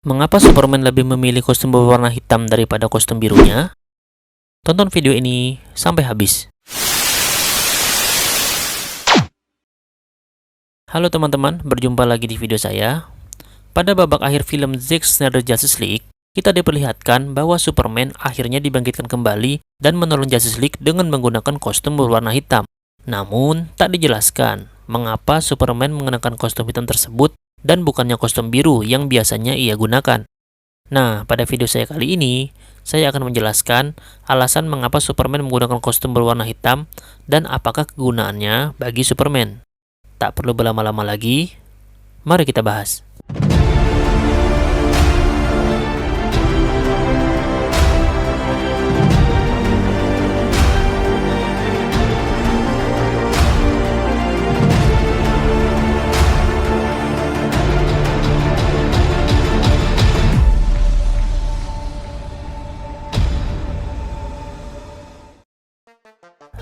Mengapa Superman lebih memilih kostum berwarna hitam daripada kostum birunya? Tonton video ini sampai habis. Halo teman-teman, berjumpa lagi di video saya. Pada babak akhir film Zack Snyder Justice League, kita diperlihatkan bahwa Superman akhirnya dibangkitkan kembali dan menolong Justice League dengan menggunakan kostum berwarna hitam. Namun, tak dijelaskan mengapa Superman mengenakan kostum hitam tersebut dan bukannya kostum biru yang biasanya ia gunakan. Nah, pada video saya kali ini, saya akan menjelaskan alasan mengapa Superman menggunakan kostum berwarna hitam dan apakah kegunaannya bagi Superman. Tak perlu berlama-lama lagi, mari kita bahas.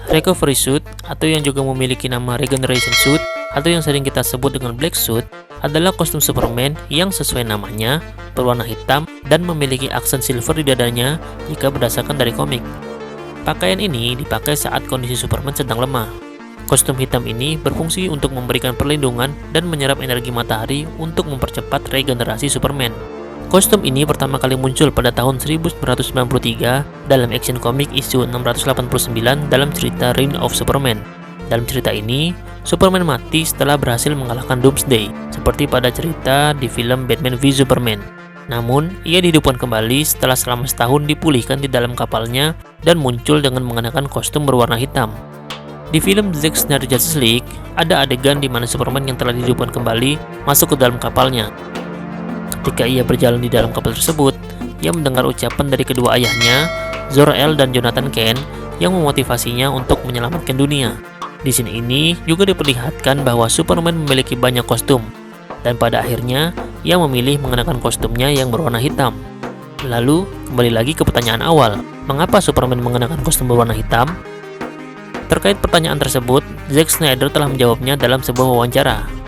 Recovery Suit, atau yang juga memiliki nama Regeneration Suit, atau yang sering kita sebut dengan Black Suit, adalah kostum Superman yang sesuai namanya, berwarna hitam dan memiliki aksen silver di dadanya jika berdasarkan dari komik. Pakaian ini dipakai saat kondisi Superman sedang lemah. Kostum hitam ini berfungsi untuk memberikan perlindungan dan menyerap energi matahari untuk mempercepat regenerasi Superman. Kostum ini pertama kali muncul pada tahun 1993 dalam Action Comics issue 689 dalam cerita Reign of Superman. Dalam cerita ini, Superman mati setelah berhasil mengalahkan Doomsday, seperti pada cerita di film Batman v Superman. Namun, ia dihidupkan kembali setelah selama setahun dipulihkan di dalam kapalnya dan muncul dengan mengenakan kostum berwarna hitam. Di film Zack Snyder Justice League, ada adegan di mana Superman yang telah dihidupkan kembali masuk ke dalam kapalnya. Ketika ia berjalan di dalam kapal tersebut, ia mendengar ucapan dari kedua ayahnya, Zor-El dan Jonathan Kent, yang memotivasinya untuk menyelamatkan dunia. Di sini ini juga diperlihatkan bahwa Superman memiliki banyak kostum, dan pada akhirnya ia memilih mengenakan kostumnya yang berwarna hitam. Lalu, kembali lagi ke pertanyaan awal, mengapa Superman mengenakan kostum berwarna hitam? Terkait pertanyaan tersebut, Zack Snyder telah menjawabnya dalam sebuah wawancara.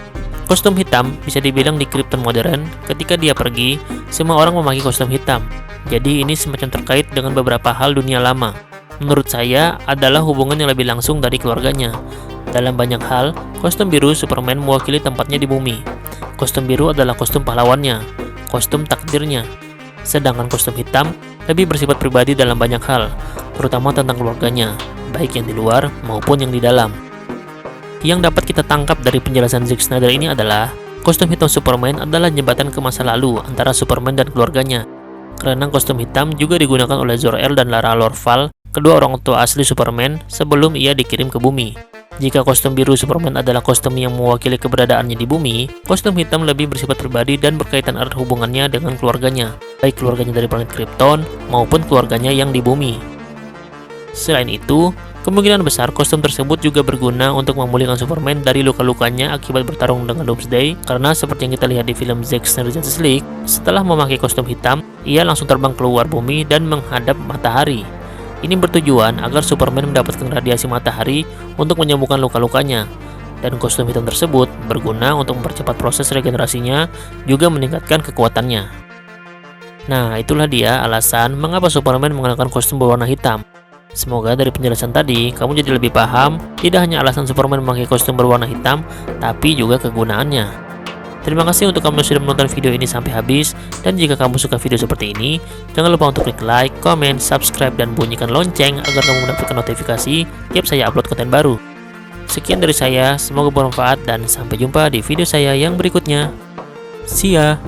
Kostum hitam bisa dibilang di Krypton modern, ketika dia pergi, semua orang memakai kostum hitam. Jadi ini semacam terkait dengan beberapa hal dunia lama. Menurut saya, adalah hubungan yang lebih langsung dari keluarganya. Dalam banyak hal, kostum biru Superman mewakili tempatnya di bumi. Kostum biru adalah kostum pahlawannya, kostum takdirnya. Sedangkan kostum hitam lebih bersifat pribadi dalam banyak hal, terutama tentang keluarganya, baik yang di luar maupun yang di dalam. Yang dapat kita tangkap dari penjelasan Zack Snyder ini adalah kostum hitam Superman adalah jembatan ke masa lalu antara Superman dan keluarganya. Karena kostum hitam juga digunakan oleh Zor-El dan Lara Lorval, kedua orang tua asli Superman, sebelum ia dikirim ke bumi. Jika kostum biru Superman adalah kostum yang mewakili keberadaannya di bumi, kostum hitam lebih bersifat pribadi dan berkaitan erat hubungannya dengan keluarganya, baik keluarganya dari planet Krypton maupun keluarganya yang di bumi. Selain itu, kemungkinan besar kostum tersebut juga berguna untuk memulihkan Superman dari luka-lukanya akibat bertarung dengan Doomsday, karena seperti yang kita lihat di film Zack Snyder Justice League, setelah memakai kostum hitam, ia langsung terbang keluar bumi dan menghadap matahari. Ini bertujuan agar Superman mendapatkan radiasi matahari untuk menyembuhkan luka-lukanya, dan kostum hitam tersebut berguna untuk mempercepat proses regenerasinya, juga meningkatkan kekuatannya. Nah, itulah dia alasan mengapa Superman mengenakan kostum berwarna hitam. Semoga dari penjelasan tadi, kamu jadi lebih paham tidak hanya alasan Superman memakai kostum berwarna hitam, tapi juga kegunaannya. Terima kasih untuk kamu yang sudah menonton video ini sampai habis, dan jika kamu suka video seperti ini, jangan lupa untuk klik like, komen, subscribe, dan bunyikan lonceng agar kamu mendapatkan notifikasi tiap saya upload konten baru. Sekian dari saya, semoga bermanfaat, dan sampai jumpa di video saya yang berikutnya. See ya!